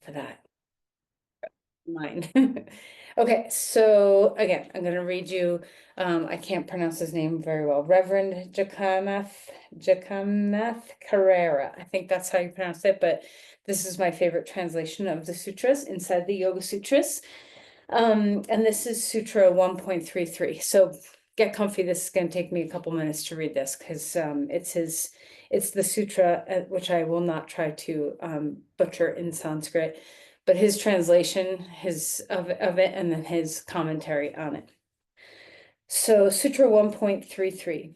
for that. Mine. Okay, so again, I'm going to read you. I can't pronounce his name very well. Reverend Jacamath Carrera. I think that's how you pronounce it, but this is my favorite translation of the sutras inside the Yoga Sutras. And this is Sutra 1.33. So get comfy. This is going to take me a couple minutes to read this because it's the sutra, which I will not try to butcher in Sanskrit, but his translation of it and then his commentary on it. So Sutra 1.33.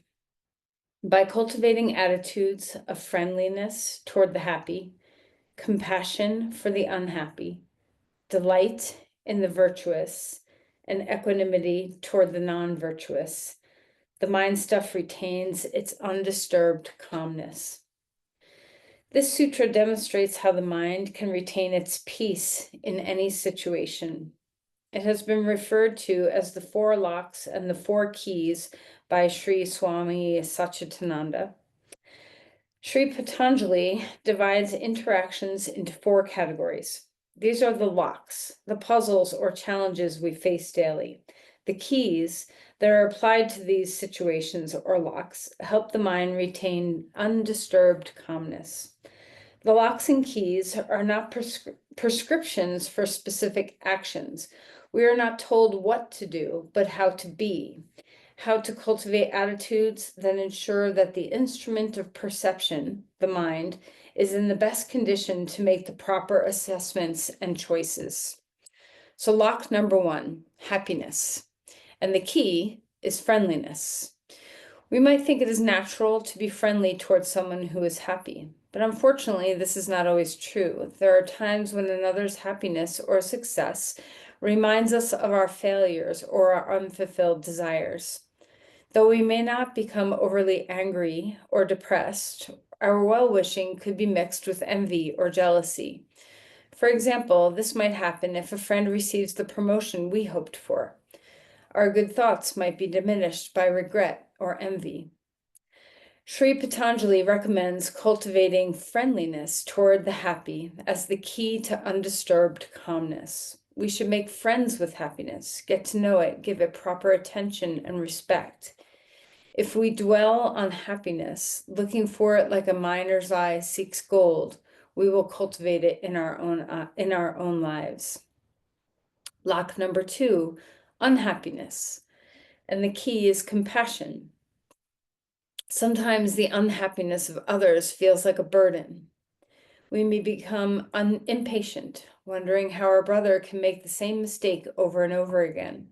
By cultivating attitudes of friendliness toward the happy, compassion for the unhappy, delight in the virtuous, and equanimity toward the non-virtuous, the mind stuff retains its undisturbed calmness. This sutra demonstrates how the mind can retain its peace in any situation. It has been referred to as the four locks and the four keys by Sri Swami Satchitananda. Sri Patanjali divides interactions into four categories. These are the locks, the puzzles or challenges we face daily. The keys that are applied to these situations or locks help the mind retain undisturbed calmness. The locks and keys are not prescriptions for specific actions. We are not told what to do, but how to be, how to cultivate attitudes that ensure that the instrument of perception, the mind, is in the best condition to make the proper assessments and choices. So lock number 1, happiness. And the key is friendliness. We might think it is natural to be friendly towards someone who is happy, but unfortunately, this is not always true. There are times when another's happiness or success reminds us of our failures or our unfulfilled desires. Though we may not become overly angry or depressed, our well-wishing could be mixed with envy or jealousy. For example, this might happen if a friend receives the promotion we hoped for. Our good thoughts might be diminished by regret or envy. Sri Patanjali recommends cultivating friendliness toward the happy as the key to undisturbed calmness. We should make friends with happiness, get to know it, give it proper attention and respect. If we dwell on happiness, looking for it like a miner's eye seeks gold, we will cultivate it in our own lives. Lock number 2, unhappiness. And the key is compassion. Sometimes the unhappiness of others feels like a burden. We may become impatient, wondering how our brother can make the same mistake over and over again.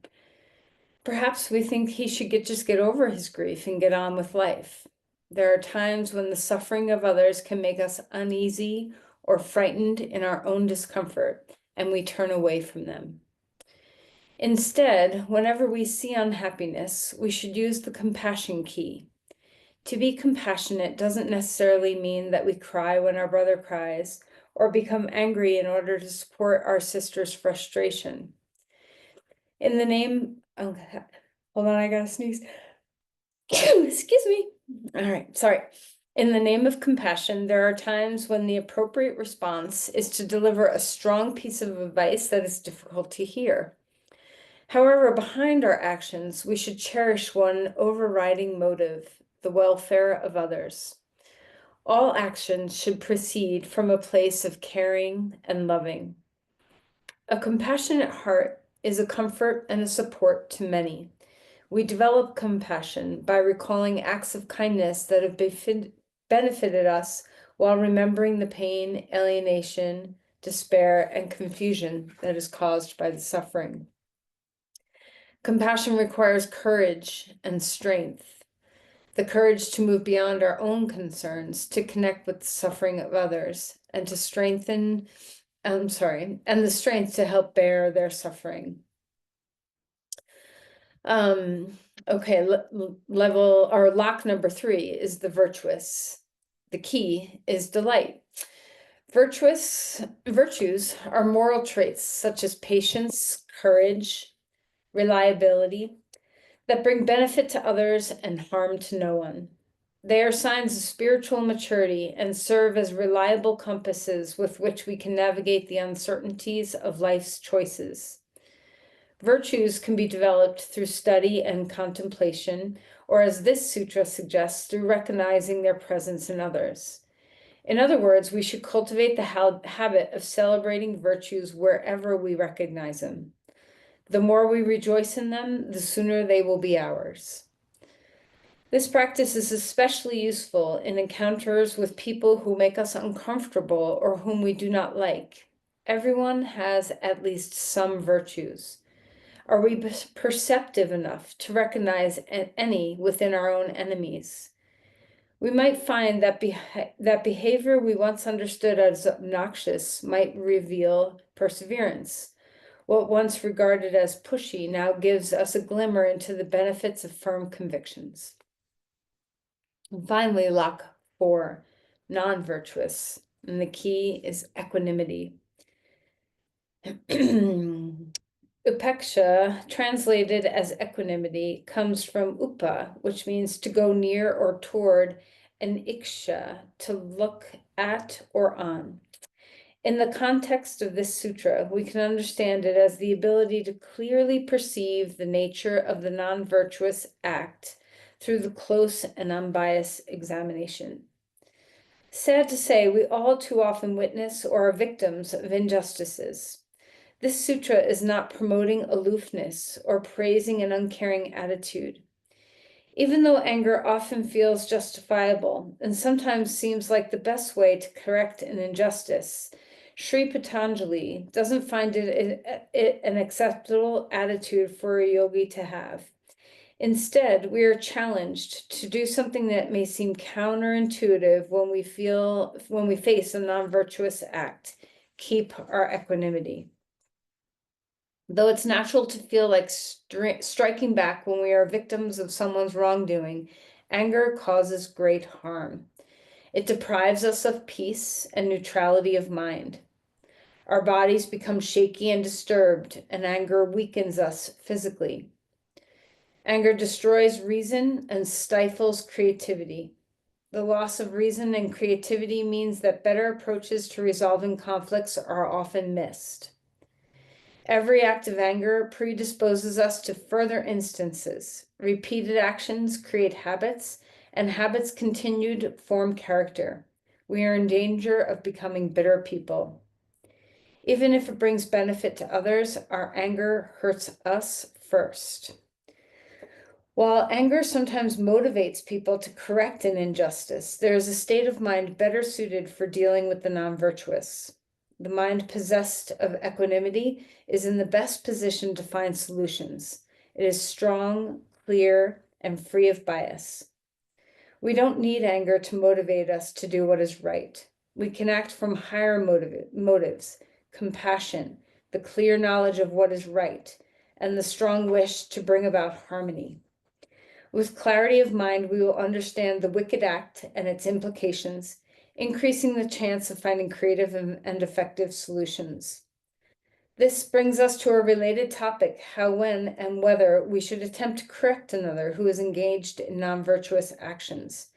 Perhaps we think he should just get over his grief and get on with life. There are times when the suffering of others can make us uneasy or frightened in our own discomfort, and we turn away from them. Instead, whenever we see unhappiness, we should use the compassion key. To be compassionate doesn't necessarily mean that we cry when our brother cries or become angry in order to support our sister's frustration. In the name, hold on, I gotta sneeze. Excuse me. All right, sorry. In the name of compassion, there are times when the appropriate response is to deliver a strong piece of advice that is difficult to hear. However, behind our actions, we should cherish one overriding motive, the welfare of others. All actions should proceed from a place of caring and loving. A compassionate heart is a comfort and a support to many. We develop compassion by recalling acts of kindness that have benefited us while remembering the pain, alienation, despair, and confusion that is caused by the suffering. Compassion requires courage and strength. The courage to move beyond our own concerns, to connect with the suffering of others, and to strengthen, and the strength to help bear their suffering. Okay, level or lock number 3 is the virtuous. The key is delight. Virtues are moral traits such as patience, courage, reliability, that bring benefit to others and harm to no one. They are signs of spiritual maturity and serve as reliable compasses with which we can navigate the uncertainties of life's choices. Virtues can be developed through study and contemplation, or as this sutra suggests, through recognizing their presence in others. In other words, we should cultivate the habit of celebrating virtues wherever we recognize them. The more we rejoice in them, the sooner they will be ours. This practice is especially useful in encounters with people who make us uncomfortable or whom we do not like. Everyone has at least some virtues. Are we perceptive enough to recognize any within our own enemies? We might find that that behavior we once understood as obnoxious might reveal perseverance. What once regarded as pushy now gives us a glimmer into the benefits of firm convictions. And finally, lock 4, non-virtuous, and the key is equanimity. Upeksha, translated as equanimity, comes from upa, which means to go near or toward, and iksha, to look at or on. In the context of this sutra, we can understand it as the ability to clearly perceive the nature of the non-virtuous act through the close and unbiased examination. Sad to say, we all too often witness or are victims of injustices. This sutra is not promoting aloofness or praising an uncaring attitude. Even though anger often feels justifiable and sometimes seems like the best way to correct an injustice, Sri Patanjali doesn't find it an acceptable attitude for a yogi to have. Instead, we are challenged to do something that may seem counterintuitive when we face a non-virtuous act: keep our equanimity. Though it's natural to feel like striking back when we are victims of someone's wrongdoing, anger causes great harm. It deprives us of peace and neutrality of mind. Our bodies become shaky and disturbed, and anger weakens us physically. Anger destroys reason and stifles creativity. The loss of reason and creativity means that better approaches to resolving conflicts are often missed. Every act of anger predisposes us to further instances. Repeated actions create habits, and habits continued form character. We are in danger of becoming bitter people. Even if it brings benefit to others, our anger hurts us first. While anger sometimes motivates people to correct an injustice, there is a state of mind better suited for dealing with the non-virtuous. The mind possessed of equanimity is in the best position to find solutions. It is strong, clear, and free of bias. We don't need anger to motivate us to do what is right. We can act from higher motives, compassion, the clear knowledge of what is right, and the strong wish to bring about harmony. With clarity of mind, we will understand the wicked act and its implications, increasing the chance of finding creative and effective solutions. This brings us to a related topic: how, when, and whether we should attempt to correct another who is engaged in non-virtuous actions.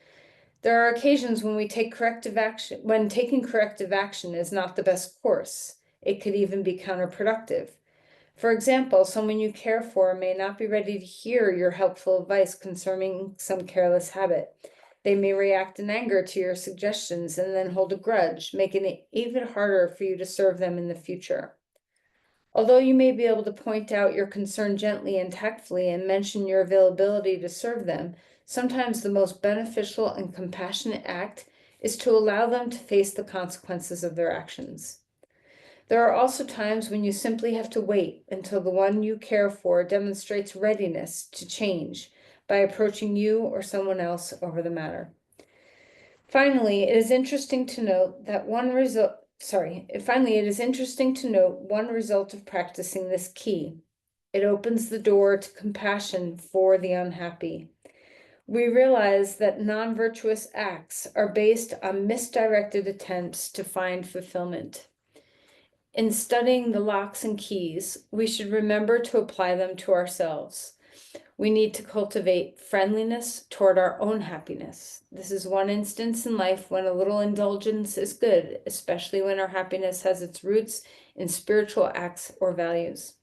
There are occasions when taking corrective action is not the best course. It could even be counterproductive. For example, someone you care for may not be ready to hear your helpful advice concerning some careless habit. They may react in anger to your suggestions and then hold a grudge, making it even harder for you to serve them in the future. Although you may be able to point out your concern gently and tactfully and mention your availability to serve them, sometimes the most beneficial and compassionate act is to allow them to face the consequences of their actions. There are also times when you simply have to wait until the one you care for demonstrates readiness to change by approaching you or someone else over the matter. Finally, it is interesting to note one result of practicing this key. It opens the door to compassion for the unhappy. We realize that non-virtuous acts are based on misdirected attempts to find fulfillment. In studying the locks and keys, we should remember to apply them to ourselves. We need to cultivate friendliness toward our own happiness. This is one instance in life when a little indulgence is good, especially when our happiness has its roots in spiritual acts or values.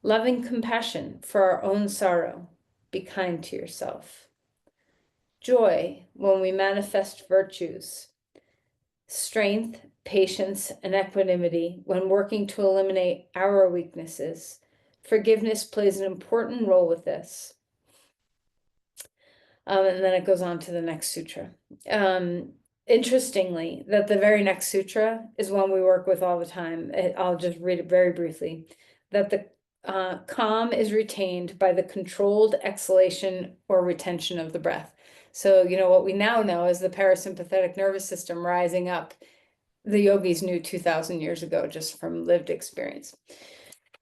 Loving compassion for our own sorrow. Be kind to yourself. Joy when we manifest virtues. Strength, patience, and equanimity when working to eliminate our weaknesses. Forgiveness plays an important role with this. And then it goes on to the next sutra. Interestingly, that the very next sutra is one we work with all the time. I'll just read it very briefly. That the calm is retained by the controlled exhalation or retention of the breath. So, what we now know is the parasympathetic nervous system rising up. The yogis knew 2000 years ago just from lived experience.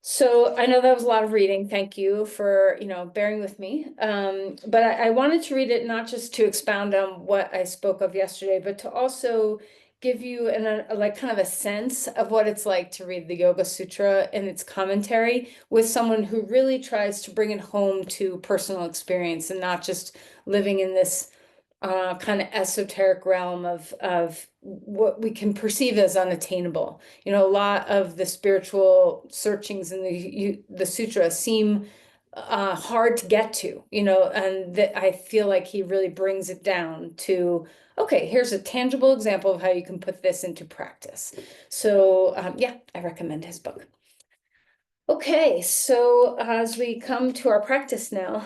So I know that was a lot of reading. Thank you for, bearing with me. But I wanted to read it not just to expound on what I spoke of yesterday, but to also give you like kind of a sense of what it's like to read the Yoga Sutra and its commentary with someone who really tries to bring it home to personal experience and not just living in this kind of esoteric realm of what we can perceive as unattainable. A lot of the spiritual searchings in the sutra seem hard to get to, and that I feel like he really brings it down to, okay, here's a tangible example of how you can put this into practice. So yeah, I recommend his book. Okay, so as we come to our practice now,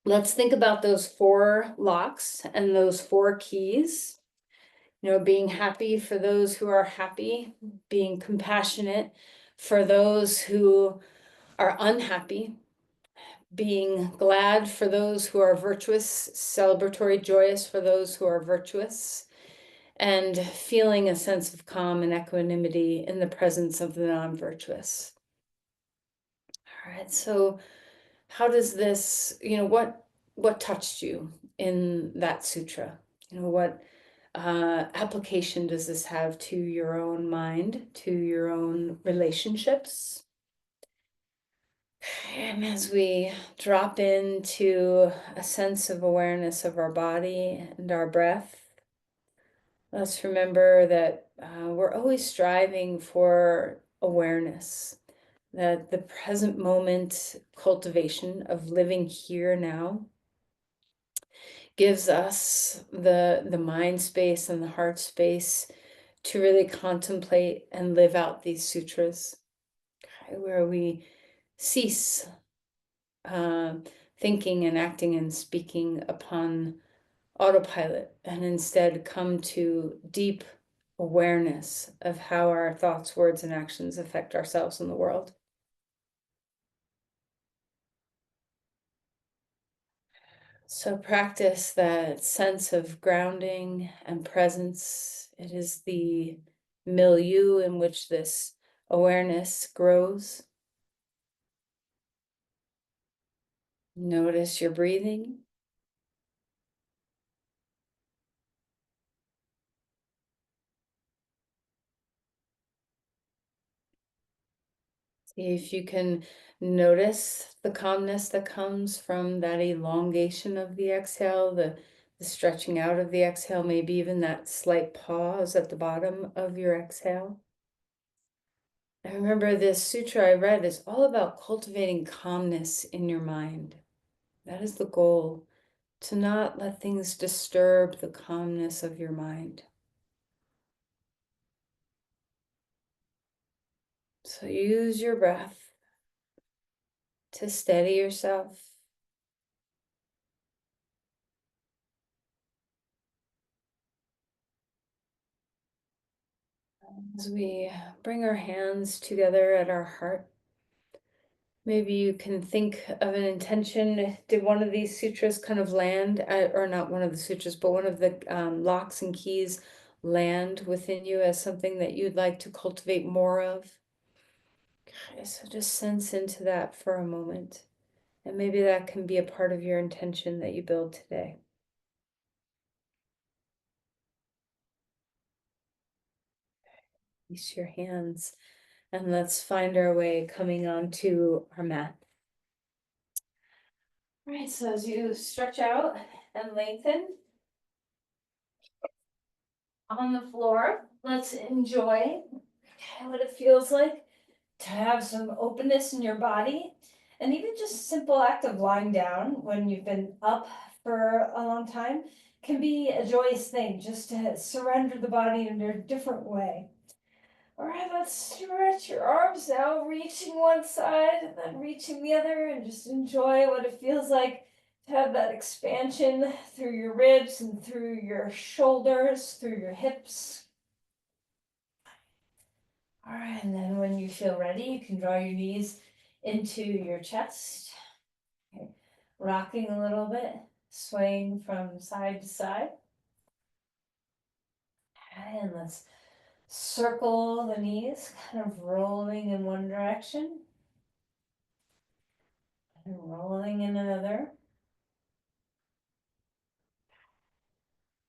let's think about those 4 locks and those 4 keys. Being happy for those who are happy, being compassionate for those who are unhappy, being glad for those who are virtuous, celebratory, joyous for those who are virtuous, and feeling a sense of calm and equanimity in the presence of the non-virtuous. All right, so how does this, what touched you in that sutra? What application does this have to your own mind, to your own relationships? And as we drop into a sense of awareness of our body and our breath, let's remember that we're always striving for awareness, that the present moment cultivation of living here now gives us the mind space and the heart space to really contemplate and live out these sutras, okay, where we cease thinking and acting and speaking upon autopilot and instead come to deep awareness of how our thoughts, words, and actions affect ourselves and the world. So practice that sense of grounding and presence. It is the milieu in which this awareness grows. Notice your breathing. See if you can notice the calmness that comes from that elongation of the exhale, the stretching out of the exhale, maybe even that slight pause at the bottom of your exhale. And remember, this sutra I read is all about cultivating calmness in your mind. That is the goal, to not let things disturb the calmness of your mind. So use your breath to steady yourself. As we bring our hands together at our heart, maybe you can think of an intention. Did one of these sutras kind of land, or not one of the sutras, but one of the locks and keys land within you as something that you'd like to cultivate more of? Okay, so just sense into that for a moment. And maybe that can be a part of your intention that you build today. Release your hands and let's find our way coming onto our mat. All right, so as you stretch out and lengthen on the floor, let's enjoy what it feels like to have some openness in your body. And even just a simple act of lying down when you've been up for a long time can be a joyous thing, just to surrender the body in a different way. All right, let's stretch your arms now, reaching one side and then reaching the other, and just enjoy what it feels like to have that expansion through your ribs and through your shoulders, through your hips. All right, and then when you feel ready, you can draw your knees into your chest. Okay. Rocking a little bit, swaying from side to side. Okay, and let's circle the knees, kind of rolling in one direction and rolling in another.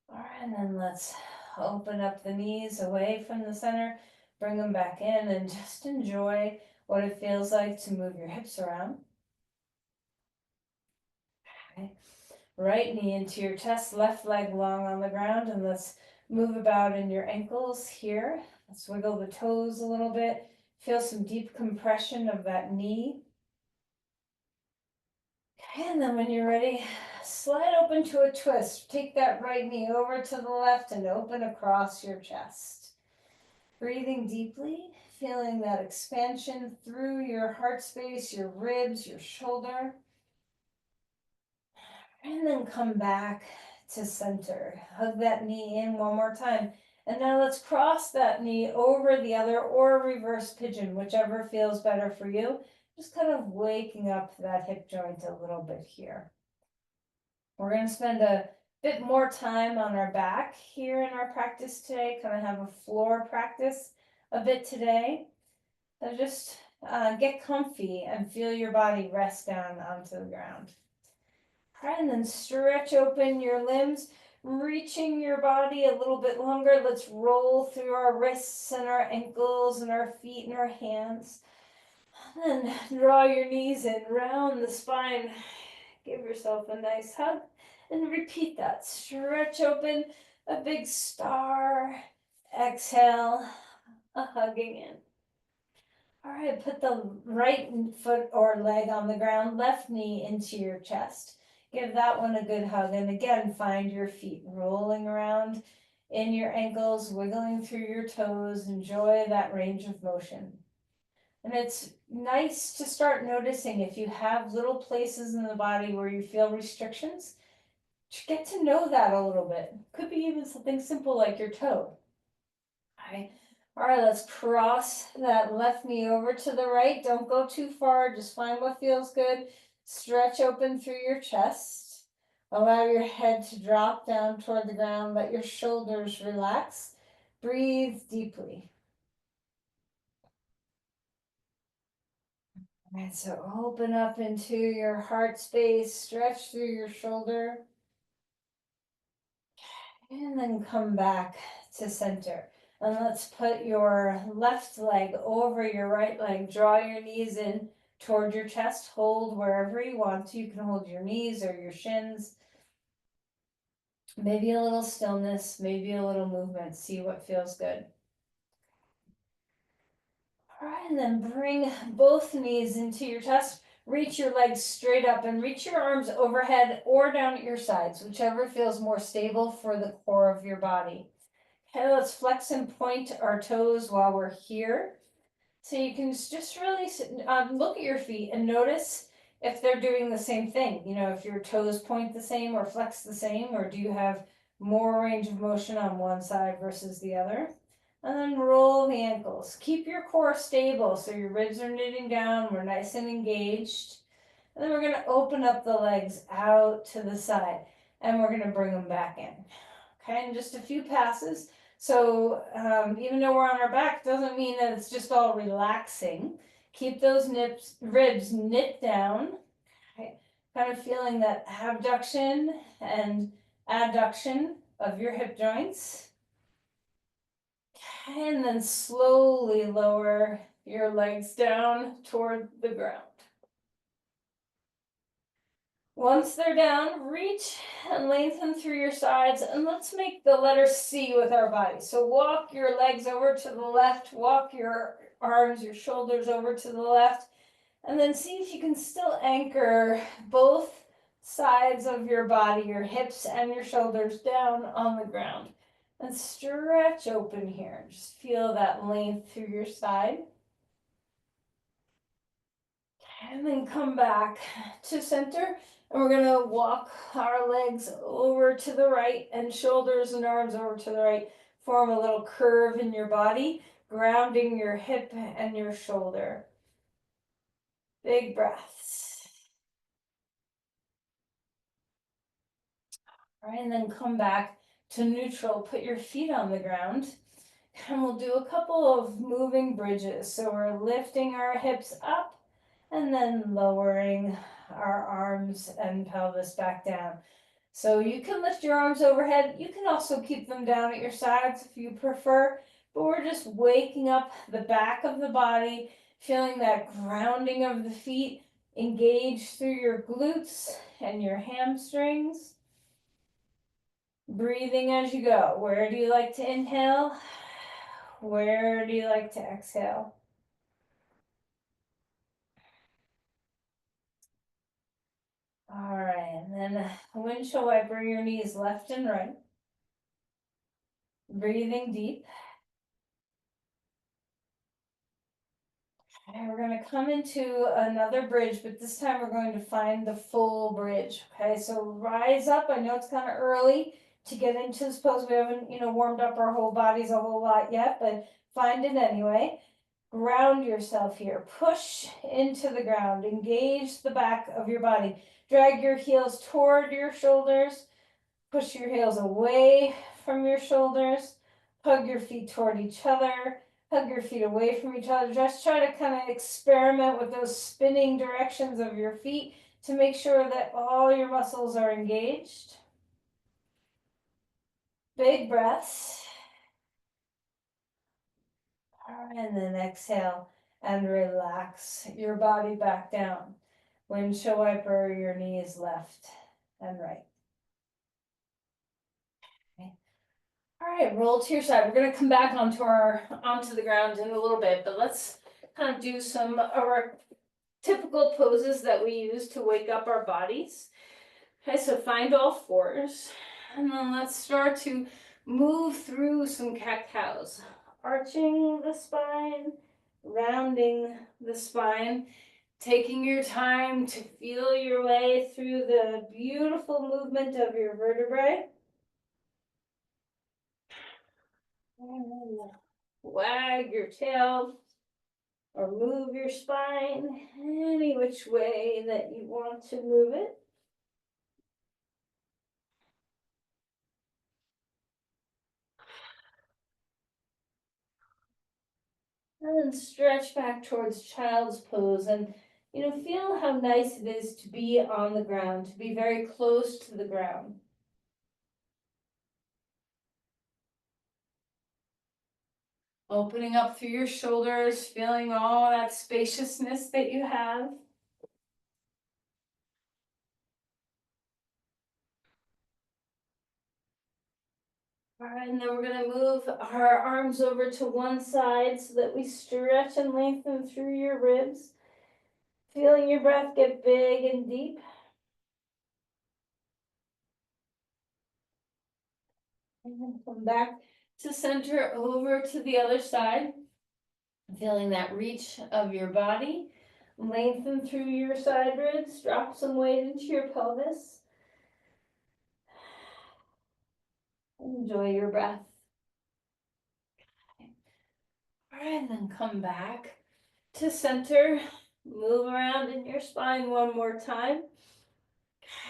All right, and then let's open up the knees away from the center, bring them back in, and just enjoy what it feels like to move your hips around. Okay. Right knee into your chest, left leg long on the ground, and let's move about in your ankles here. Let's wiggle the toes a little bit. Feel some deep compression of that knee. Okay, and then when you're ready, slide open to a twist. Take that right knee over to the left and open across your chest. Breathing deeply, feeling that expansion through your heart space, your ribs, your shoulder. And then come back to center. Hug that knee in one more time. And now let's cross that knee over the other or reverse pigeon, whichever feels better for you. Just kind of waking up that hip joint a little bit here. We're going to spend a bit more time on our back here in our practice today. Kind of have a floor practice a bit today. So just get comfy and feel your body rest down onto the ground. All right, and then stretch open your limbs, reaching your body a little bit longer. Let's roll through our wrists and our ankles and our feet and our hands. And draw your knees in, round the spine. Give yourself a nice hug and repeat that. Stretch open, a big star. Exhale, a hugging in. All right, put the right foot or leg on the ground, left knee into your chest. Give that one a good hug. And again, find your feet rolling around in your ankles, wiggling through your toes. Enjoy that range of motion. And it's nice to start noticing if you have little places in the body where you feel restrictions. Get to know that a little bit. Could be even something simple like your toe. All right, let's cross that left knee over to the right. Don't go too far. Just find what feels good. Stretch open through your chest. Allow your head to drop down toward the ground. Let your shoulders relax. Breathe deeply. All right, so open up into your heart space. Stretch through your shoulder. And then come back to center. And let's put your left leg over your right leg. Draw your knees in toward your chest. Hold wherever you want to. You can hold your knees or your shins. Maybe a little stillness, maybe a little movement. See what feels good. All right, and then bring both knees into your chest. Reach your legs straight up and reach your arms overhead or down at your sides, whichever feels more stable for the core of your body. Okay, let's flex and point our toes while we're here. So you can just really look at your feet and notice if they're doing the same thing. You know, if your toes point the same or flex the same, or do you have more range of motion on one side versus the other? And then roll the ankles. Keep your core stable so your ribs are knitting down, we're nice and engaged. And then we're going to open up the legs out to the side and we're going to bring them back in. Okay, and just a few passes. So even though we're on our back, doesn't mean that it's just all relaxing. Keep those ribs knit down. Okay, kind of feeling that abduction and adduction of your hip joints. Okay, and then slowly lower your legs down toward the ground. Once they're down, reach and lengthen through your sides, and let's make the letter C with our body. So walk your legs over to the left, walk your arms, your shoulders over to the left, and then see if you can still anchor both sides of your body, your hips and your shoulders down on the ground. And stretch open here. Just feel that length through your side. And then come back to center. And we're gonna walk our legs over to the right and shoulders and arms over to the right. Form a little curve in your body, grounding your hip and your shoulder. Big breaths. All right, and then come back to neutral. Put your feet on the ground. And we'll do a couple of moving bridges. So we're lifting our hips up and then lowering our arms and pelvis back down. So you can lift your arms overhead. You can also keep them down at your sides if you prefer. But we're just waking up the back of the body, feeling that grounding of the feet engage through your glutes and your hamstrings. Breathing as you go. Where do you like to inhale? Where do you like to exhale? All right, and then windshield wiper your knees left and right. Breathing deep. Okay, we're going to come into another bridge, but this time we're going to find the full bridge. Okay, so rise up. I know it's kind of early to get into this pose. We haven't, warmed up our whole bodies a whole lot yet, but find it anyway. Ground yourself here. Push into the ground. Engage the back of your body. Drag your heels toward your shoulders. Push your heels away from your shoulders. Hug your feet toward each other. Hug your feet away from each other. Just try to kind of experiment with those spinning directions of your feet to make sure that all your muscles are engaged. Big breaths. And then exhale and relax your body back down. Windshield wiper your knees left and right. Okay. All right, roll to your side. We're gonna come back onto the ground in a little bit, but let's kind of do some of our typical poses that we use to wake up our bodies. Okay, so find all fours, and then let's start to move through some cat-cows. Arching the spine, rounding the spine, taking your time to feel your way through the beautiful movement of your vertebrae. And wag your tail or move your spine any which way that you want to move it. And then stretch back towards child's pose and feel how nice it is to be on the ground, to be very close to the ground. Opening up through your shoulders, feeling all that spaciousness that you have. All right, and then we're going to move our arms over to one side so that we stretch and lengthen through your ribs. Feeling your breath get big and deep. And then come back to center over to the other side. Feeling that reach of your body. Lengthen through your side ribs. Drop some weight into your pelvis. Enjoy your breath. All right, and then come back to center. Move around in your spine one more time.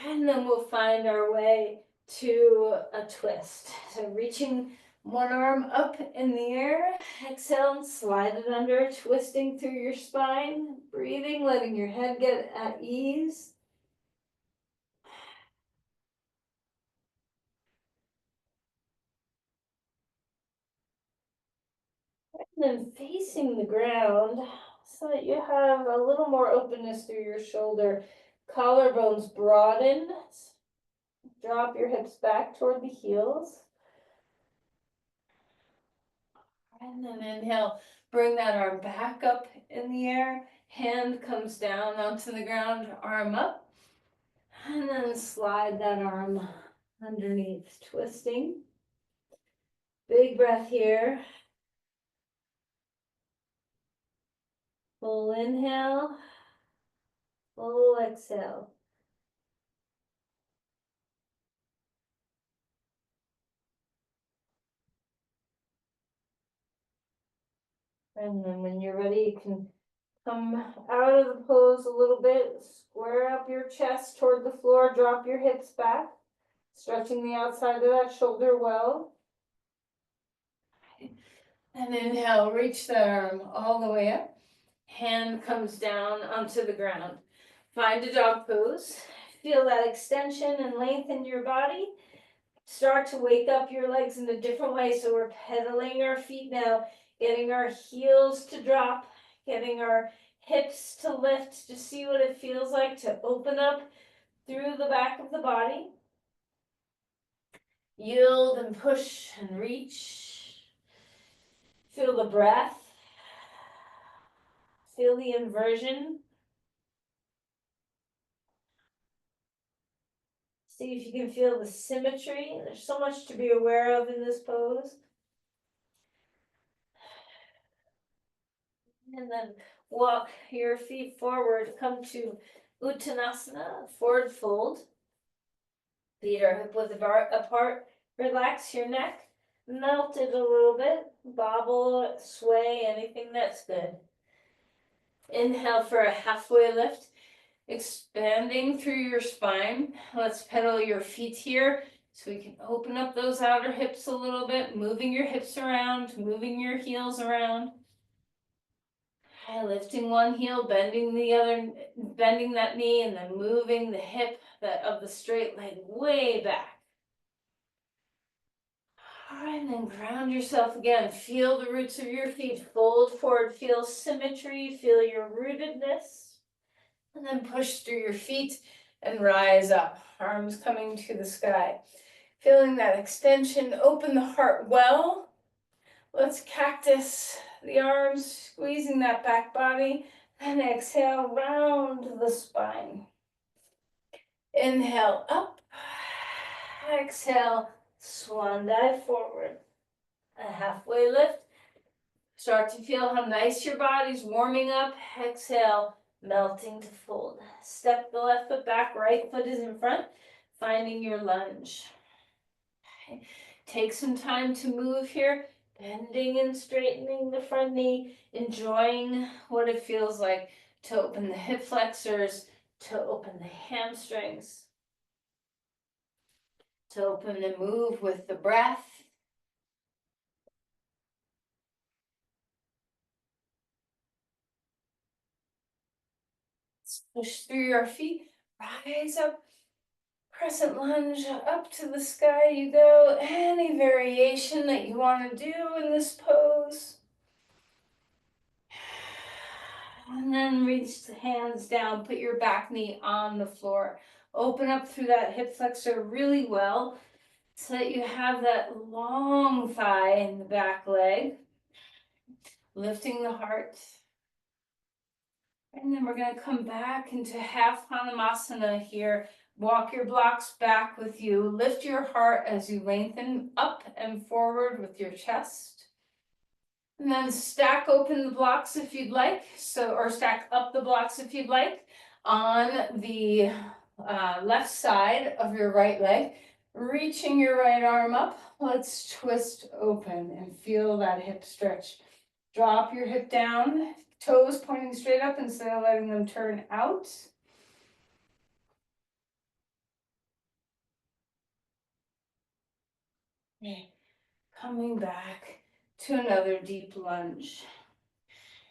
And then we'll find our way to a twist. So reaching one arm up in the air, exhale and slide it under, twisting through your spine, breathing, letting your head get at ease. And then facing the ground so that you have a little more openness through your shoulder Collarbones broaden. Drop your hips back toward the heels. And then inhale, bring that arm back up in the air. Hand comes down onto the ground, arm up. And then slide that arm underneath, twisting. Big breath here. Full inhale, full exhale. And then when you're ready, you can come out of the pose a little bit, square up your chest toward the floor, drop your hips back, stretching the outside of that shoulder well. And inhale, reach that arm all the way up. Hand comes down onto the ground. Find a dog pose. Feel that extension and length in your body. Start to wake up your legs in a different way. So we're pedaling our feet now, getting our heels to drop, getting our hips to lift to see what it feels like to open up through the back of the body. Yield and push and reach. Feel the breath. Feel the inversion. See if you can feel the symmetry. There's so much to be aware of in this pose. And then walk your feet forward. Come to Uttanasana, forward fold. Feet are hip width apart. Relax your neck. Melt it a little bit. Bobble, sway, anything that's good. Inhale for a halfway lift. Expanding through your spine. Let's pedal your feet here so we can open up those outer hips a little bit, moving your hips around, moving your heels around. Lifting one heel, bending the other, bending that knee, and then moving the hip of the straight leg way back. All right, and then ground yourself again. Feel the roots of your feet fold forward. Feel symmetry. Feel your rootedness. And then push through your feet and rise up. Arms coming to the sky. Feeling that extension. Open the heart well. Let's cactus the arms, squeezing that back body. And exhale, round the spine. Inhale up. Exhale, swan dive forward. A halfway lift. Start to feel how nice your body's warming up. Exhale, melting to fold. Step the left foot back, right foot is in front, finding your lunge. Okay. Take some time to move here, bending and straightening the front knee, enjoying what it feels like to open the hip flexors, to open the hamstrings, to open and move with the breath. Push through your feet, rise up, crescent lunge up to the sky you go. Any variation that you want to do in this pose. And then reach the hands down, put your back knee on the floor. Open up through that hip flexor really well so that you have that long thigh in the back leg. Lifting the heart. And then we're going to come back into half Hanumasana here. Walk your blocks back with you. Lift your heart as you lengthen up and forward with your chest. And then stack open the blocks if you'd like. Or stack up the blocks if you'd like on the left side of your right leg. Reaching your right arm up. Let's twist open and feel that hip stretch. Drop your hip down. Toes pointing straight up instead of letting them turn out. Okay. Coming back to another deep lunge.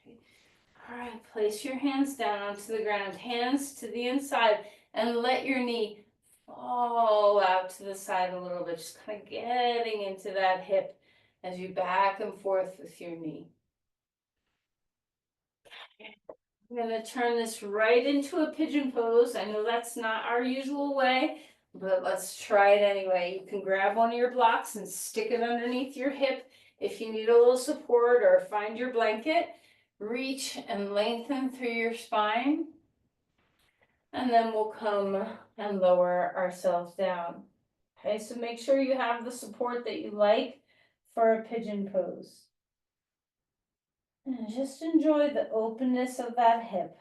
All right, place your hands down onto the ground, hands to the inside, and let your knee fall out to the side a little bit, just kind of getting into that hip as you back and forth with your knee. I'm gonna turn this right into a pigeon pose. I know that's not our usual way, but let's try it anyway. You can grab one of your blocks and stick it underneath your hip if you need a little support, or find your blanket. Reach and lengthen through your spine. And then we'll come and lower ourselves down. Okay, so make sure you have the support that you like for a pigeon pose. And just enjoy the openness of that hip.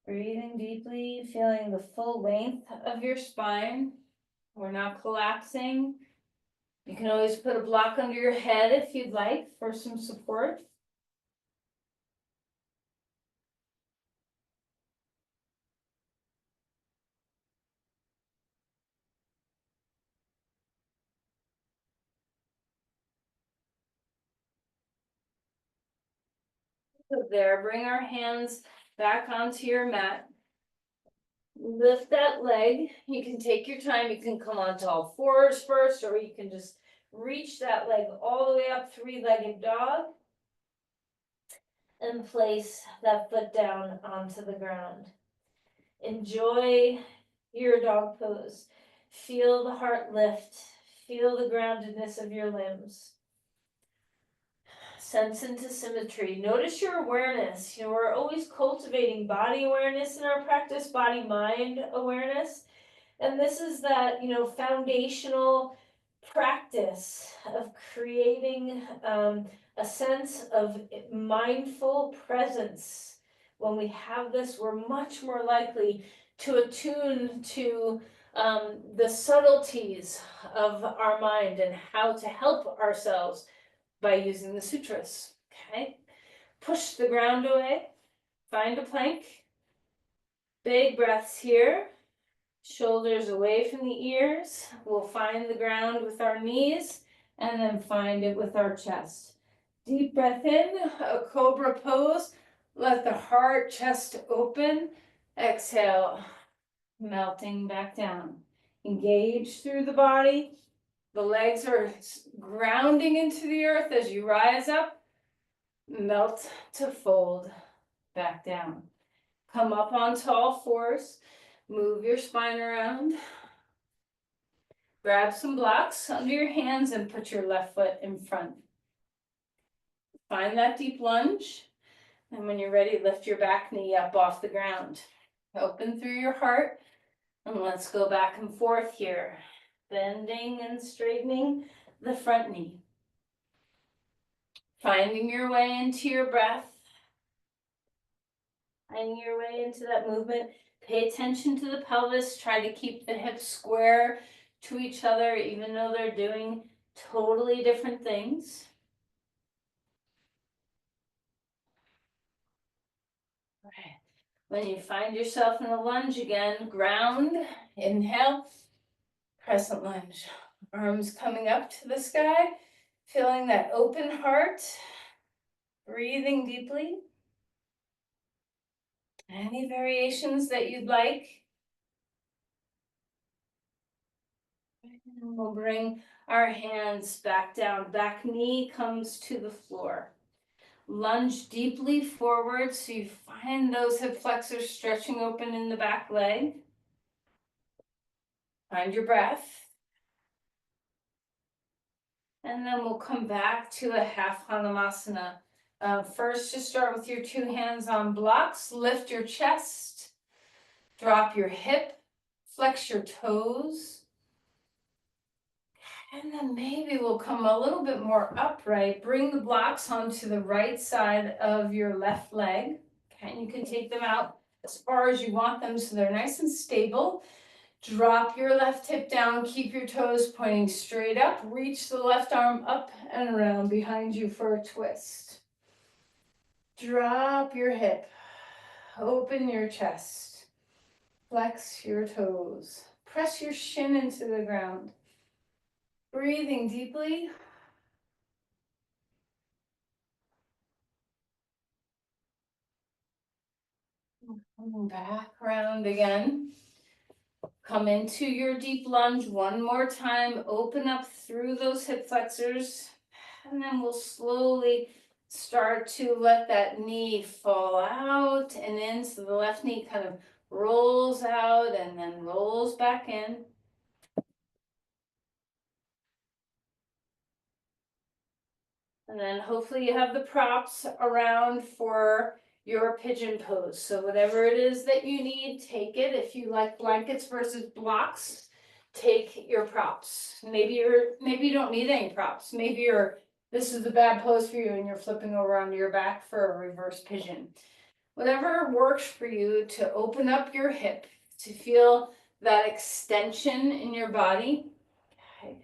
Breathing deeply, feeling the full length of your spine. We're not collapsing. You can always put a block under your head if you'd like for some support. So there, bring our hands back onto your mat. Lift that leg. You can take your time. You can come onto all fours first, or you can just reach that leg all the way up, three-legged dog, and place that foot down onto the ground. Enjoy your dog pose. Feel the heart lift. Feel the groundedness of your limbs. Sense into symmetry. Notice your awareness. We're always cultivating body awareness in our practice, body-mind awareness. And this is that, foundational practice of creating a sense of mindful presence. When we have this, we're much more likely to attune to the subtleties of our mind and how to help ourselves by using the sutras. Okay, push the ground away, find a plank, big breaths here. Shoulders away from the ears. We'll find the ground with our knees and then find it with our chest. Deep breath in, a cobra pose. Let the heart, chest open. Exhale, melting back down. Engage through the body. The legs are grounding into the earth as you rise up. Melt to fold back down. Come up onto all fours. Move your spine around. Grab some blocks under your hands and put your left foot in front. Find that deep lunge. And when you're ready, lift your back knee up off the ground. Open through your heart. And let's go back and forth here. Bending and straightening the front knee. Finding your way into your breath. Finding your way into that movement. Pay attention to the pelvis. Try to keep the hips square to each other, even though they're doing totally different things. Okay. When you find yourself in a lunge again, ground, inhale, crescent lunge. Arms coming up to the sky, feeling that open heart, breathing deeply. Any variations that you'd like. And we'll bring our hands back down. Back knee comes to the floor. Lunge deeply forward so you find those hip flexors stretching open in the back leg. Find your breath. And then we'll come back to a half Hanumasana. First, just start with your two hands on blocks. Lift your chest. Drop your hip. Flex your toes. And then maybe we'll come a little bit more upright. Bring the blocks onto the right side of your left leg. Okay, and you can take them out as far as you want them so they're nice and stable. Drop your left hip down, keep your toes pointing straight up. Reach the left arm up and around behind you for a twist. Drop your hip. Open your chest. Flex your toes. Press your shin into the ground. Breathing deeply. Coming back around again. Come into your deep lunge one more time. Open up through those hip flexors. And then we'll slowly Start to let that knee fall out and in, so the left knee kind of rolls out and then rolls back in. And then hopefully you have the props around for your pigeon pose. So whatever it is that you need, take it. If you like blankets versus blocks, take your props. Maybe you don't need any props. Maybe this is the bad pose for you and you're flipping over onto your back for a reverse pigeon. Whatever works for you to open up your hip, to feel that extension in your body. Okay.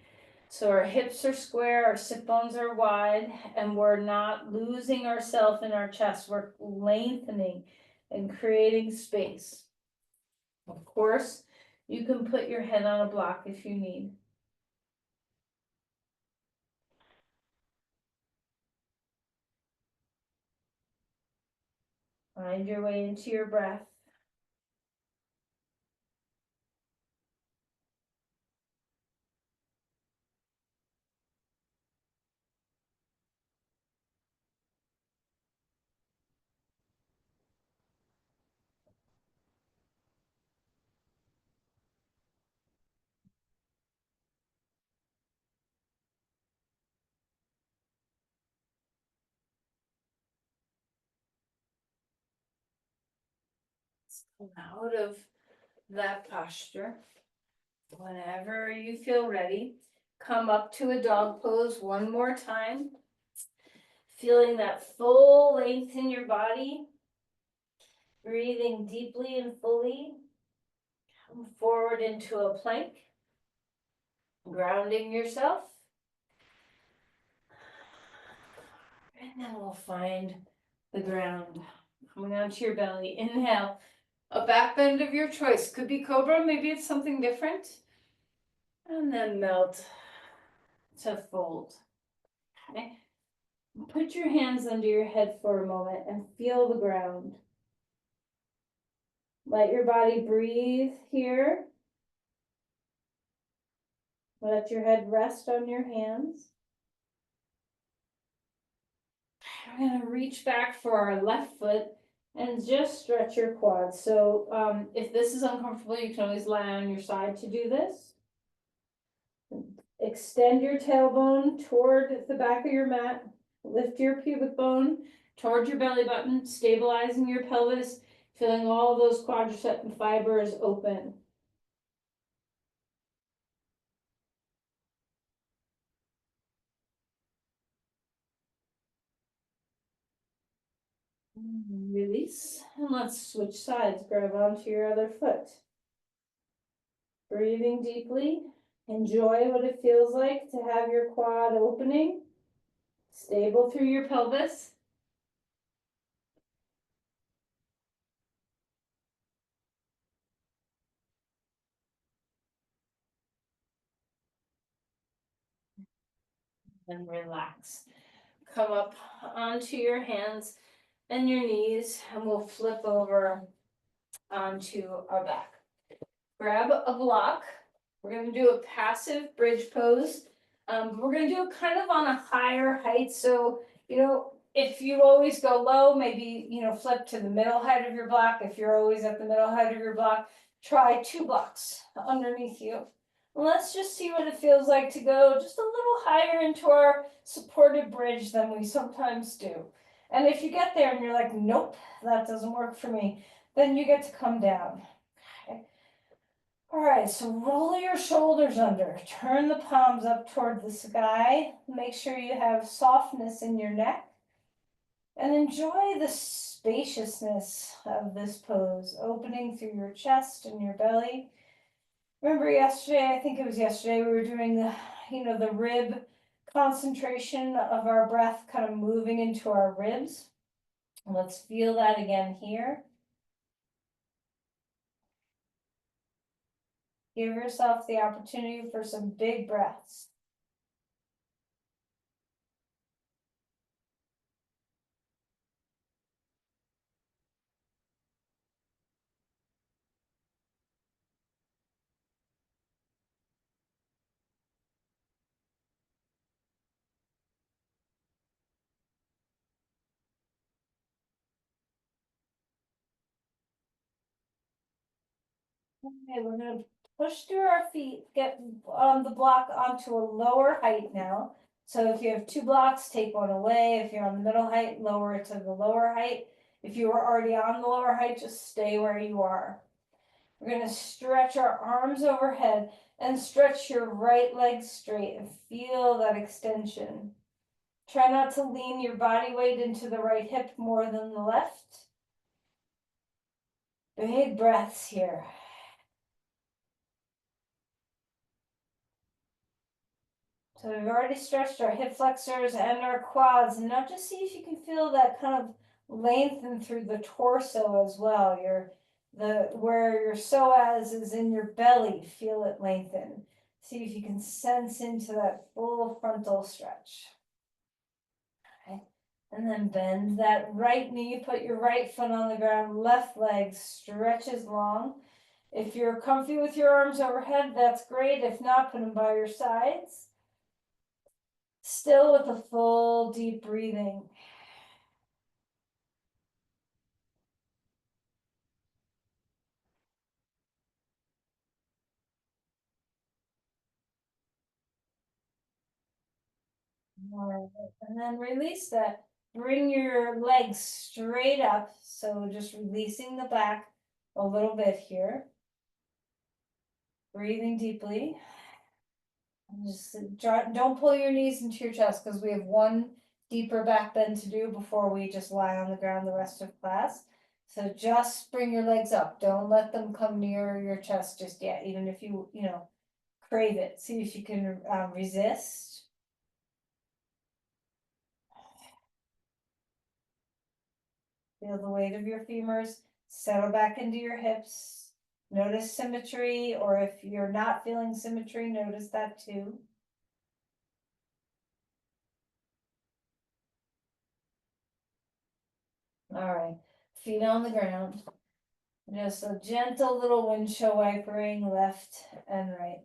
So our hips are square, our sit bones are wide, and we're not losing ourselves in our chest. We're lengthening and creating space. Of course, you can put your head on a block if you need. Find your way into your breath. Come out of that posture. Whenever you feel ready, come up to a dog pose one more time. Feeling that full length in your body. Breathing deeply and fully. Come forward into a plank. Grounding yourself. And then we'll find the ground. Coming onto your belly. Inhale. A back bend of your choice. Could be cobra, maybe it's something different. And then melt to fold. Okay. Put your hands under your head for a moment and feel the ground. Let your body breathe here. Let your head rest on your hands. We're going to reach back for our left foot and just stretch your quads. So if this is uncomfortable, you can always lie on your side to do this. Extend your tailbone toward the back of your mat. Lift your pubic bone toward your belly button, stabilizing your pelvis, feeling all those quadricep fibers open. Release, and let's switch sides. Grab onto your other foot. Breathing deeply. Enjoy what it feels like to have your quad opening, stable through your pelvis. And relax. Come up onto your hands and your knees, and we'll flip over onto our back. Grab a block. We're going to do a passive bridge pose. We're going to do it kind of on a higher height. So, if you always go low, maybe, flip to the middle height of your block. If you're always at the middle height of your block, try 2 blocks underneath you. Let's just see what it feels like to go just a little higher into our supported bridge than we sometimes do. And if you get there and you're like, nope, that doesn't work for me, then you get to come down. Okay. All right, so roll your shoulders under, turn the palms up toward the sky, make sure you have softness in your neck, and enjoy the spaciousness of this pose, opening through your chest and your belly. Remember yesterday, I think it was yesterday, we were doing the rib concentration of our breath kind of moving into our ribs. Let's feel that again here. Give yourself the opportunity for some big breaths. Okay, we're gonna push through our feet, get the block onto a lower height now. So if you have two blocks, take one away. If you're on the middle height, lower it to the lower height. If you were already on the lower height, just stay where you are. We're gonna stretch our arms overhead and stretch your right leg straight and feel that extension. Try not to lean your body weight into the right hip more than the left. Big breaths here. So we've already stretched our hip flexors and our quads. And now just see if you can feel that kind of lengthen through the torso as well. Where your psoas is in your belly, feel it lengthen. See if you can sense into that full frontal stretch. Okay. And then bend that right knee, put your right foot on the ground, left leg stretches long. If you're comfy with your arms overhead, that's great. If not, put them by your sides. Still with a full deep breathing. All right. And then release that. Bring your legs straight up. So just releasing the back a little bit here. Breathing deeply. Just don't pull your knees into your chest because we have one deeper back bend to do before we just lie on the ground the rest of class. So just bring your legs up. Don't let them come near your chest just yet, even if you crave it. See if you can resist. Feel the weight of your femurs settle back into your hips. Notice symmetry, or if you're not feeling symmetry, notice that too. All right, feet on the ground. Just a gentle little windshield wipering left and right.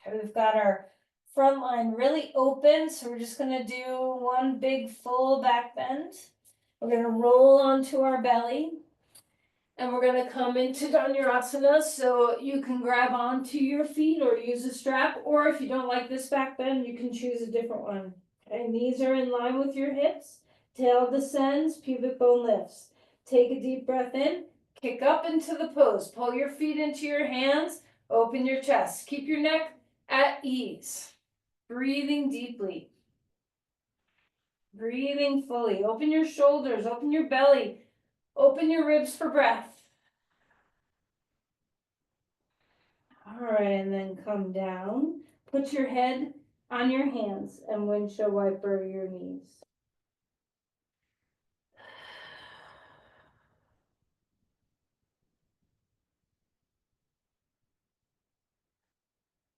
We've got our front line really open, so we're just gonna do one big full back bend. We're gonna roll onto our belly. And we're gonna come into Dhanurasana, so you can grab onto your feet or use a strap, or if you don't like this back bend, you can choose a different one. Okay, knees are in line with your hips, tail descends, pubic bone lifts. Take a deep breath in, kick up into the pose, pull your feet into your hands, open your chest, keep your neck at ease. Breathing deeply. Breathing fully. Open your shoulders, open your belly, open your ribs for breath. All right, and then come down. Put your head on your hands and windshield wiper your knees.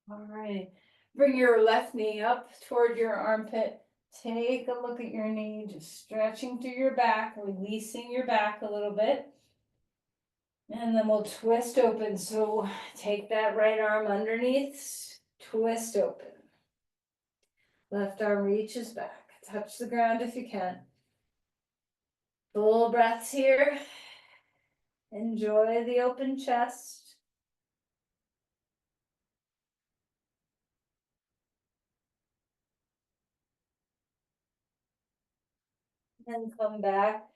All right, bring your left knee up toward your armpit. Take a look at your knee, just stretching through your back, releasing your back a little bit. And then we'll twist open. So take that right arm underneath, twist open. Left arm reaches back. Touch the ground if you can. Full breaths here. Enjoy the open chest. And come back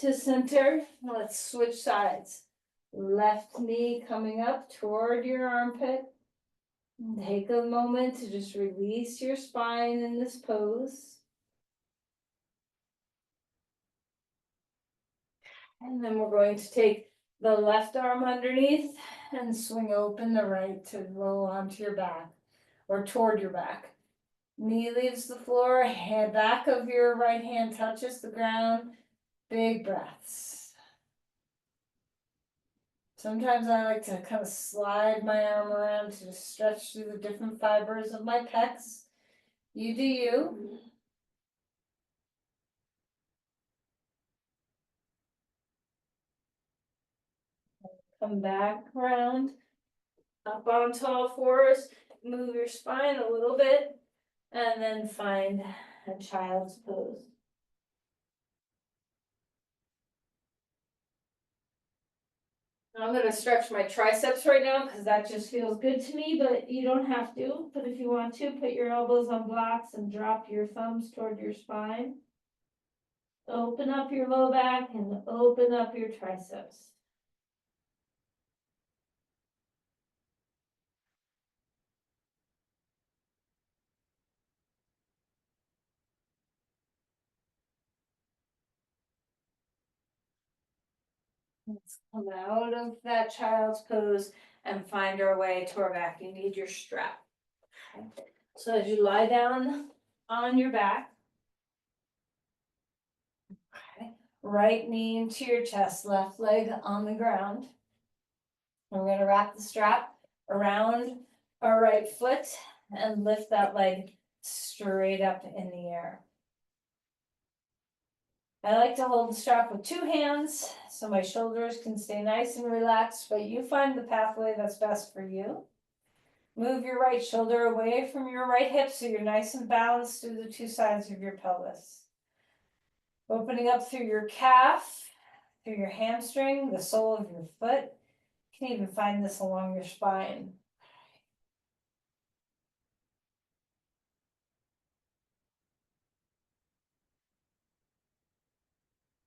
to center. Let's switch sides. Left knee coming up toward your armpit. Take a moment to just release your spine in this pose. And then we're going to take the left arm underneath and swing open the right to roll onto your back or toward your back. Knee leaves the floor, hand back of your right hand touches the ground. Big breaths. Sometimes I like to kind of slide my arm around to stretch through the different fibers of my pecs. You do you. Come back around, up onto all fours, move your spine a little bit, and then find a child's pose. I'm gonna stretch my triceps right now because that just feels good to me, but you don't have to. But if you want to, put your elbows on blocks and drop your thumbs toward your spine. Open up your low back and open up your triceps. Let's come out of that child's pose and find our way to our back. You need your strap. Okay. So as you lie down on your back, okay, right knee into your chest, left leg on the ground. And we're gonna wrap the strap around our right foot and lift that leg straight up in the air. I like to hold the strap with two hands so my shoulders can stay nice and relaxed, but you find the pathway that's best for you. Move your right shoulder away from your right hip so you're nice and balanced through the two sides of your pelvis. Opening up through your calf, through your hamstring, the sole of your foot. You can even find this along your spine.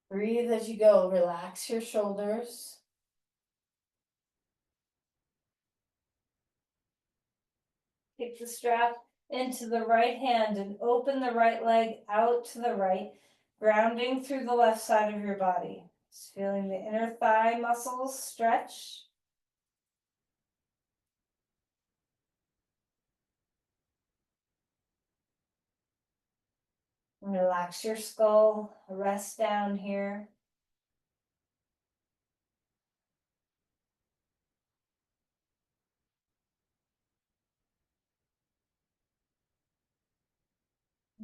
Breathe as you go. Relax your shoulders. Take the strap into the right hand and open the right leg out to the right, grounding through the left side of your body. Just feeling the inner thigh muscles stretch. Relax your skull, rest down here.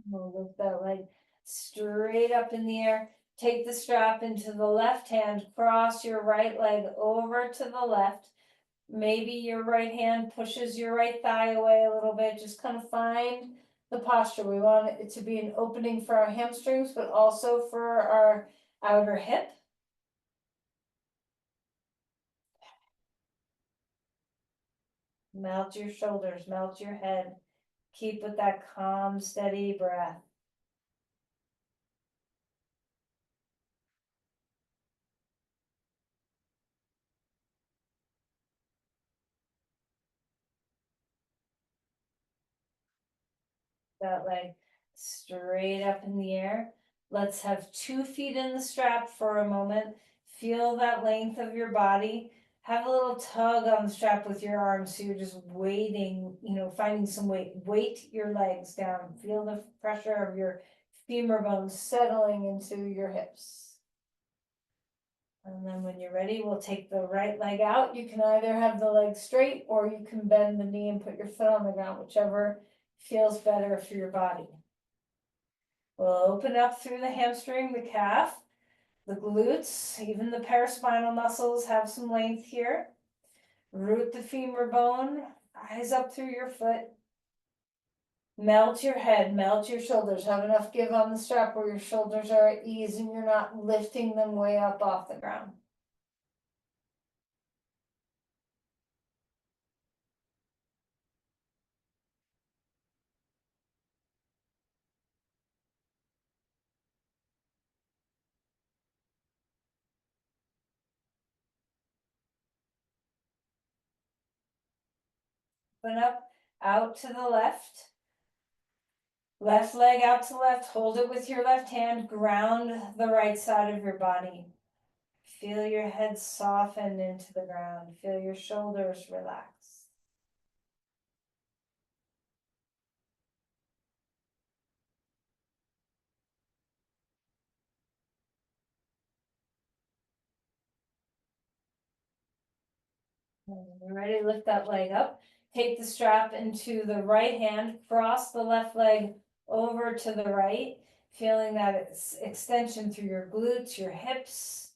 We'll lift that leg straight up in the air. Take the strap into the left hand, cross your right leg over to the left. Maybe your right hand pushes your right thigh away a little bit. Just kind of find the posture. We want it to be an opening for our hamstrings, but also for our outer hip. Melt your shoulders, melt your head. Keep with that calm, steady breath. That leg straight up in the air. Let's have 2 feet in the strap for a moment. Feel that length of your body. Have a little tug on the strap with your arms so you're just waiting, finding some weight. Weight your legs down. Feel the pressure of your femur bones settling into your hips. And then when you're ready, we'll take the right leg out. You can either have the leg straight or you can bend the knee and put your foot on the ground, whichever feels better for your body. We'll open up through the hamstring, the calf, the glutes, even the paraspinal muscles have some length here. Root the femur bone, rise up through your foot. Melt your head, melt your shoulders. Have enough give on the strap where your shoulders are at ease and you're not lifting them way up off the ground. Open up, out to the left. Left leg out to left, hold it with your left hand, ground the right side of your body. Feel your head soften into the ground. Feel your shoulders relax. When you're ready, lift that leg up. Take the strap into the right hand, cross the left leg over to the right, feeling that extension through your glutes, your hips,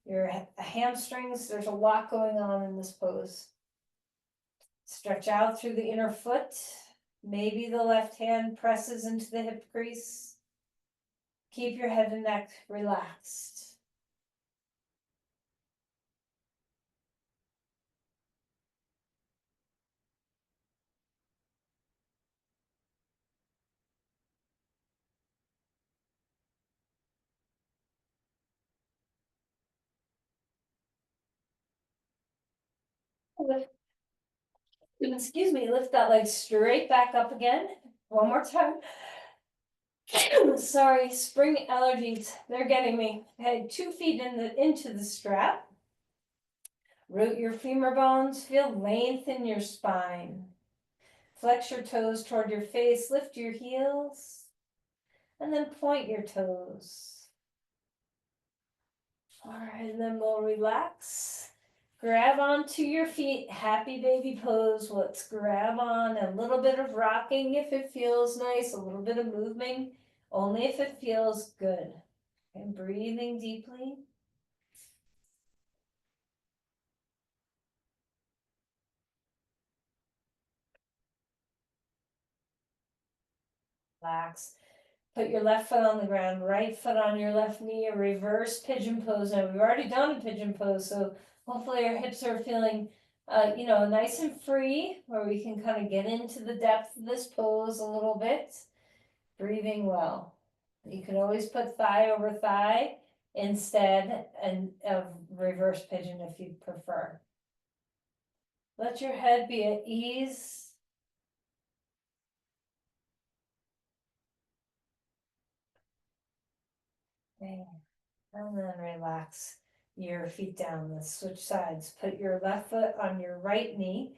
your hamstrings. There's a lot going on in this pose. Stretch out through the inner foot. Maybe the left hand presses into the hip crease. Keep your head and neck relaxed. Excuse me, lift that leg straight back up again. One more time. Sorry, spring allergies, they're getting me. Okay, 2 feet into the strap. Root your femur bones, feel length in your spine. Flex your toes toward your face, lift your heels, and then point your toes. All right, and then we'll relax. Grab onto your feet, happy baby pose. Let's grab on, a little bit of rocking if it feels nice, a little bit of moving, only if it feels good. And breathing deeply. Relax. Put your left foot on the ground, right foot on your left knee, a reverse pigeon pose. Now, we've already done a pigeon pose, so hopefully our hips are feeling, nice and free, where we can kind of get into the depth of this pose a little bit. Breathing well. You can always put thigh over thigh instead of reverse pigeon if you prefer. Let your head be at ease. And then relax your feet down. Let's switch sides. Put your left foot on your right knee.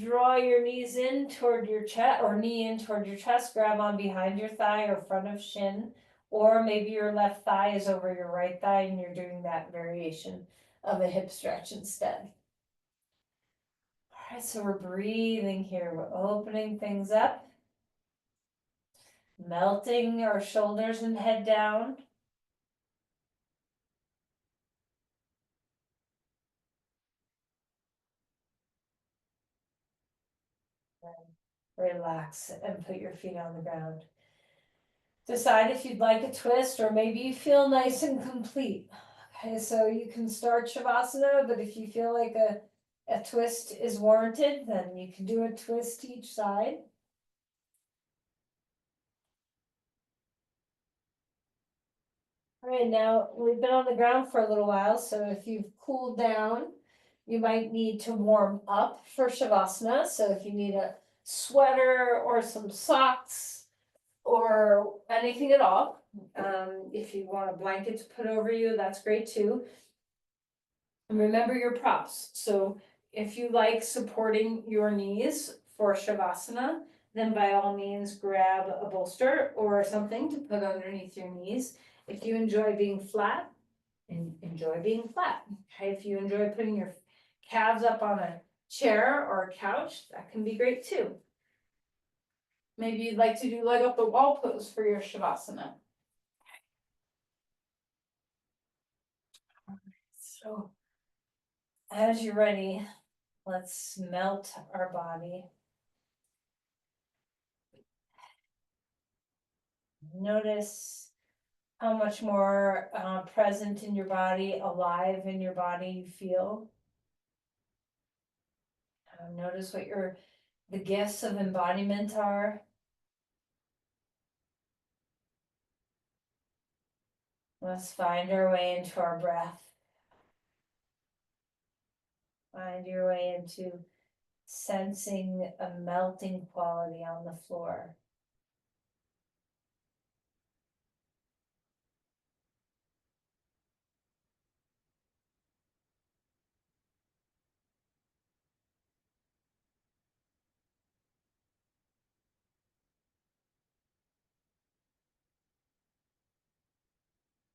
Draw your knees in toward your chest, or knee in toward your chest. Grab on behind your thigh or front of shin. Or maybe your left thigh is over your right thigh and you're doing that variation of a hip stretch instead. All right, so we're breathing here. We're opening things up. Melting our shoulders and head down. Relax and put your feet on the ground. Decide if you'd like a twist, or maybe you feel nice and complete. Okay, so you can start Shavasana, but if you feel like a twist is warranted, then you can do a twist each side. All right, now we've been on the ground for a little while, so if you've cooled down, you might need to warm up for Shavasana. So if you need a sweater or some socks or anything at all, if you want a blanket to put over you, that's great too. And remember your props. So if you like supporting your knees for Shavasana, then by all means grab a bolster or something to put underneath your knees. If you enjoy being flat, enjoy being flat. Okay, if you enjoy putting your calves up on a chair or a couch, that can be great too. Maybe you'd like to do leg up the wall pose for your Shavasana. So as you're ready, let's melt our body. Notice how much more present in your body, alive in your body you feel. Notice what the gifts of embodiment are. Let's find our way into our breath. Find your way into sensing a melting quality on the floor.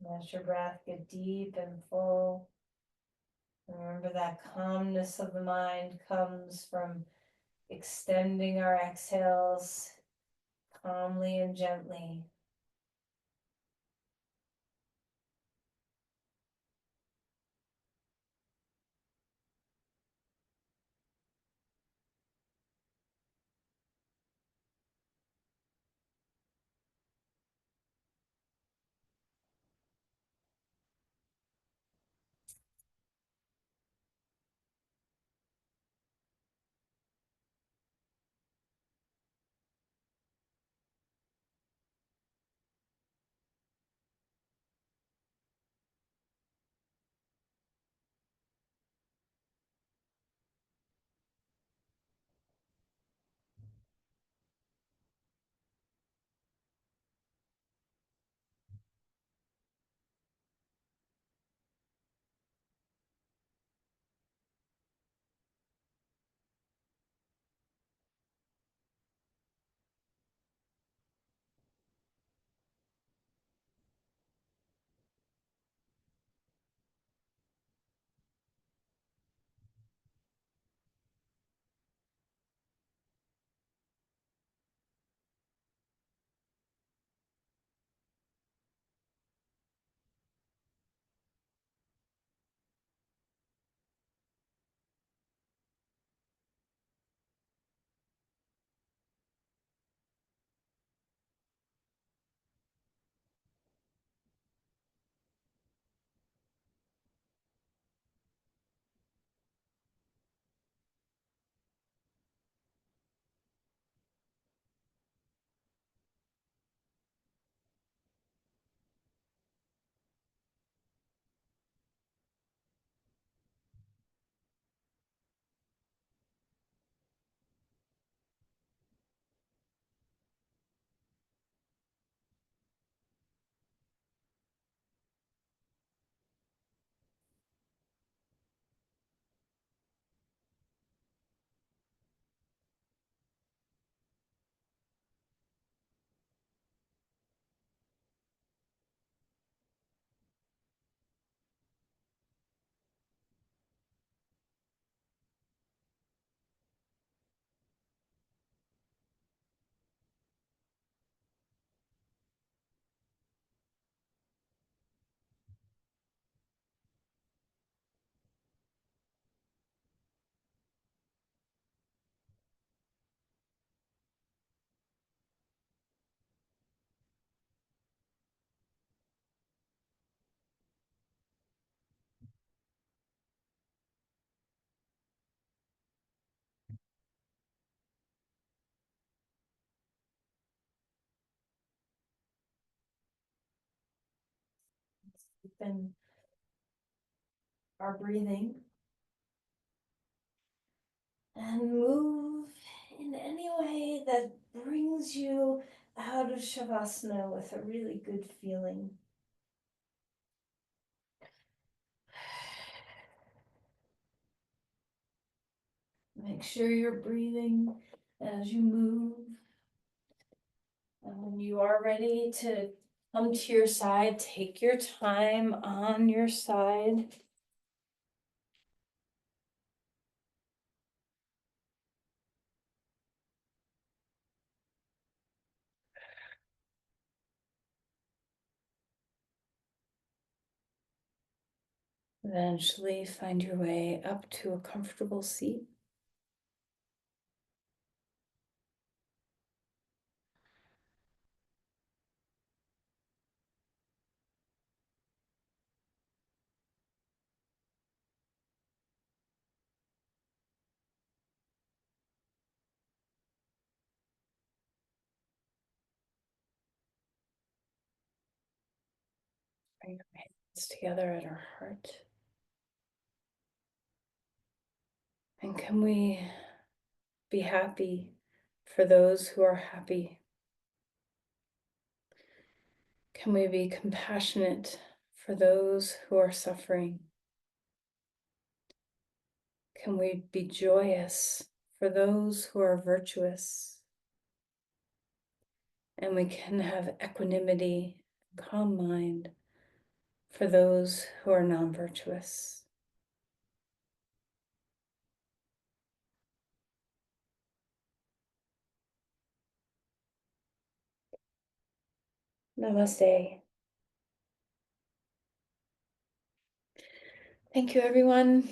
Let your breath get deep and full. Remember that calmness of the mind comes from extending our exhales calmly and gently. Deepen our breathing and move in any way that brings you out of Shavasana with a really good feeling. Make sure you're breathing as you move. And when you are ready to come to your side, take your time on your side. Eventually find your way up to a comfortable seat. Bring our hands together at our heart. And can we be happy for those who are happy? Can we be compassionate for those who are suffering? Can we be joyous for those who are virtuous? And we can have equanimity, calm mind for those who are non-virtuous. Namaste. Thank you, everyone.